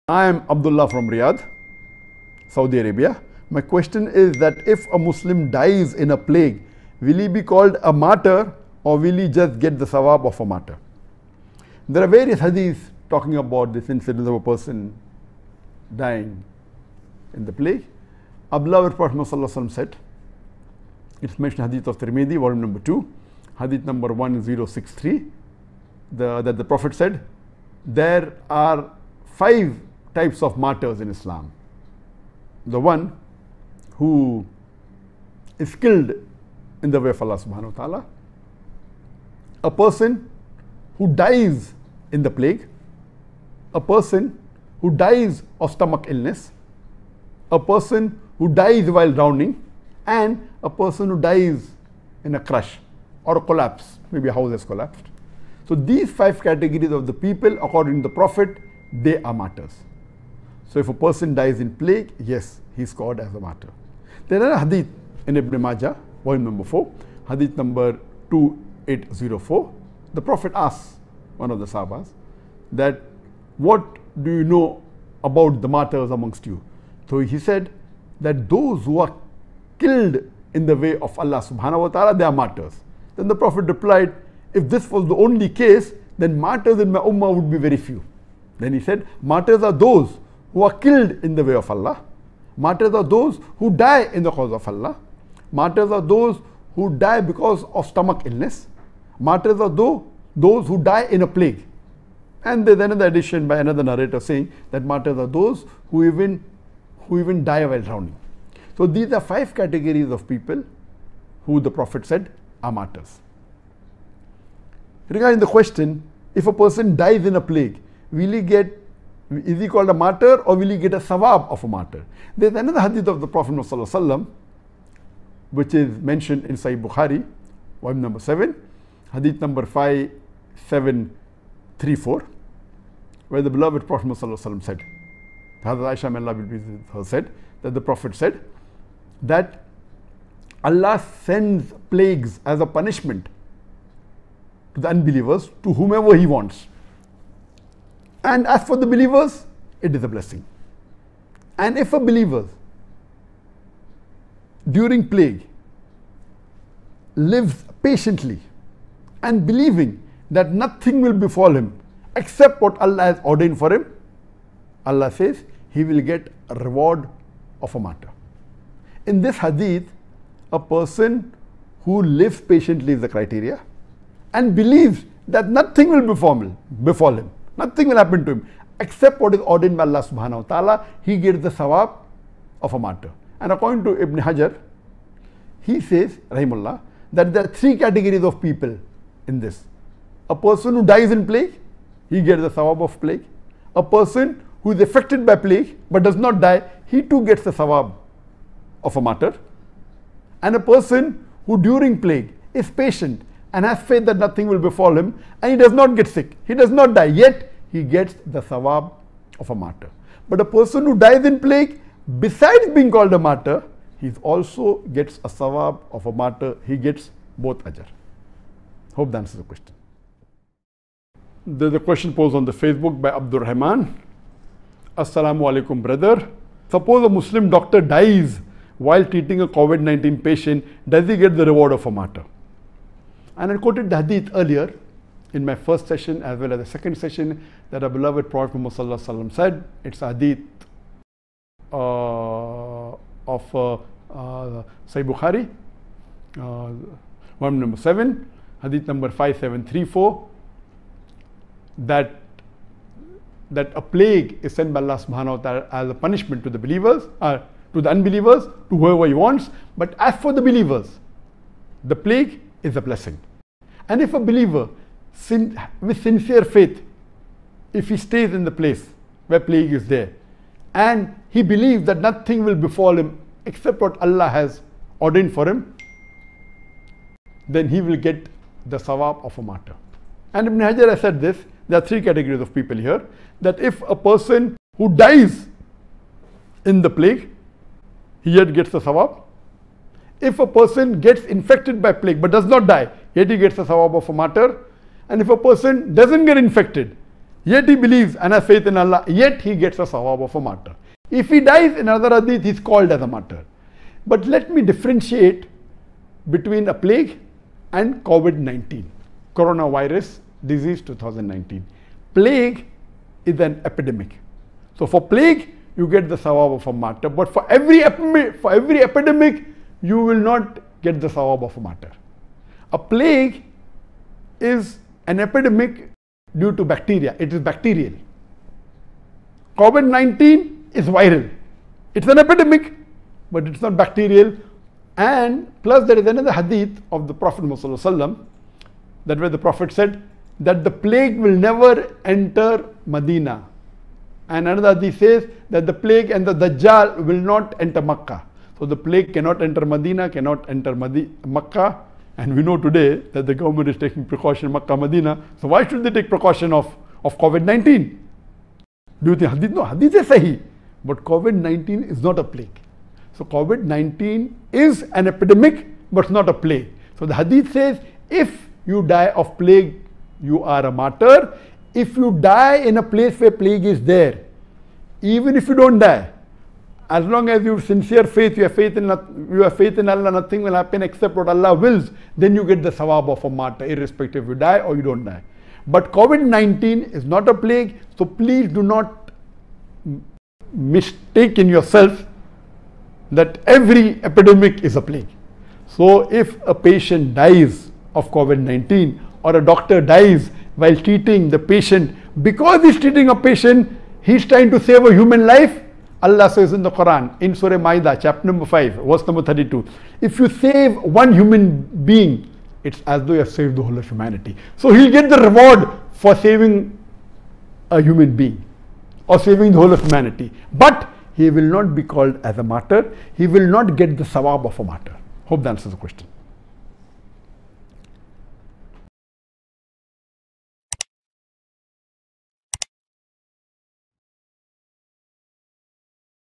I am Abdullah from Riyadh, Saudi Arabia. My question is that if a Muslim dies in a plague, will he be called a martyr or will he just get the sawab of a martyr? There are various hadiths talking about this incident of a person dying in the plague. Abdullah Prophet said, it's mentioned hadith of Tirmidhi, volume number 2, hadith number 1063, that the Prophet said, there are 5 types of martyrs in Islam. The one who is killed in the way of Allah subhanahu wa ta'ala, a person who dies in the plague, a person who dies of stomach illness, a person who dies while drowning, and a person who dies in a crash or a collapse, maybe a house has collapsed. So these 5 categories of the people, according to the Prophet, they are martyrs. So if a person dies in plague, yes, he is called as a martyr. There are a hadith in Ibn Majah, volume number 4, hadith number 2804. The Prophet asks one of the Sahabas that, what do you know about the martyrs amongst you? So he said that those who are killed in the way of Allah subhanahu wa ta'ala, they are martyrs. Then the Prophet replied, if this was the only case, then martyrs in my ummah would be very few. Then he said, martyrs are those who are killed in the way of Allah. Martyrs are those who die in the cause of Allah. Martyrs are those who die because of stomach illness. Martyrs are those who die in a plague. And there's another addition by another narrator saying that martyrs are those who even die while drowning. So these are 5 categories of people who the Prophet said are martyrs. Regarding the question, if a person dies in a plague, is he called a martyr or will he get a sawab of a martyr? There's another hadith of the Prophet ﷺ, which is mentioned in Sahih Bukhari, volume number 7, hadith number 5734, where the beloved Prophet ﷺ said, Hazrat Aisha, may Allah be pleased with her, said that the Prophet said that Allah sends plagues as a punishment to the unbelievers, to whomever He wants. And as for the believers, it is a blessing. And if a believer during plague lives patiently and believing that nothing will befall him except what Allah has ordained for him, Allah says he will get a reward of a martyr. In this hadith, a person who lives patiently is the criteria and believes that nothing will befall him, nothing will happen to him except what is ordained by Allah subhanahu wa ta'ala, he gets the sawab of a martyr. And according to Ibn Hajar, he says, rahimullah, that there are 3 categories of people in this. A person who dies in plague, he gets the sawab of plague. A person who is affected by plague but does not die, he too gets the sawab of a martyr. And a person who during plague is patient and has faith that nothing will befall him, and he does not get sick, he does not die, yet he gets the sawab of a martyr. But a person who dies in plague, besides being called a martyr, he also gets a sawab of a martyr. He gets both ajr. Hope that answers the question. There's a question posed on the Facebook by Abdur Rahman. Assalamu alaikum, brother. Suppose a Muslim doctor dies while treating a COVID-19 patient, does he get the reward of a martyr? And I quoted the hadith earlier in my first session as well as the second session that our beloved Prophet Muhammad said. It's hadith of Sahih Bukhari, volume number 7, hadith number 5734, that a plague is sent by Allah subhanahu wa ta'ala as a punishment to the believers, to the unbelievers, to whoever He wants. But as for the believers, the plague is a blessing. And if a believer with sincere faith, if he stays in the place where plague is there, and he believes that nothing will befall him except what Allah has ordained for him, then he will get the sawab of a martyr. And Ibn Hajar has said this, there are 3 categories of people here, that if a person who dies in the plague, he yet gets the sawab. If a person gets infected by plague but does not die, yet he gets the sawab of a martyr. And if a person doesn't get infected Yet he believes and has faith in Allah, yet he gets a sawab of a martyr. If he dies, in another hadith, he is called as a martyr. But let me differentiate between a plague and COVID-19, coronavirus disease 2019. Plague is an epidemic. So for plague, you get the sawab of a martyr. But for every epidemic, you will not get the sawab of a martyr. A plague is an epidemic due to bacteria. It is bacterial. COVID-19 is viral. It's an epidemic, but it's not bacterial. And plus there is another hadith of the Prophet Muhammad that where the Prophet said that the plague will never enter Medina. And another hadith says that the plague and the Dajjal will not enter Makkah. So the plague cannot enter Medina, cannot enter Makkah. And we know today that the government is taking precaution in Makkah, Medina. So why should they take precaution of COVID-19? Do you think hadith? No, hadith is sahih. But COVID-19 is not a plague. So COVID-19 is an epidemic, but not a plague. So the hadith says, if you die of plague, you are a martyr. If you die in a place where plague is there, even if you don't die, as long as you have sincere faith, you have faith in Allah, nothing will happen except what Allah wills, then you get the sawab of a martyr, irrespective if you die or you don't die. But COVID-19 is not a plague, so please do not mistake in yourself that every epidemic is a plague. So if a patient dies of COVID-19 or a doctor dies while treating the patient, because he's treating a patient, he's trying to save a human life. Allah says in the Quran, in Surah Ma'idah, chapter number 5, verse number 32, if you save one human being, it's as though you have saved the whole of humanity. So he'll get the reward for saving a human being or saving the whole of humanity. But he will not be called as a martyr. He will not get the sawab of a martyr. Hope that answers the question.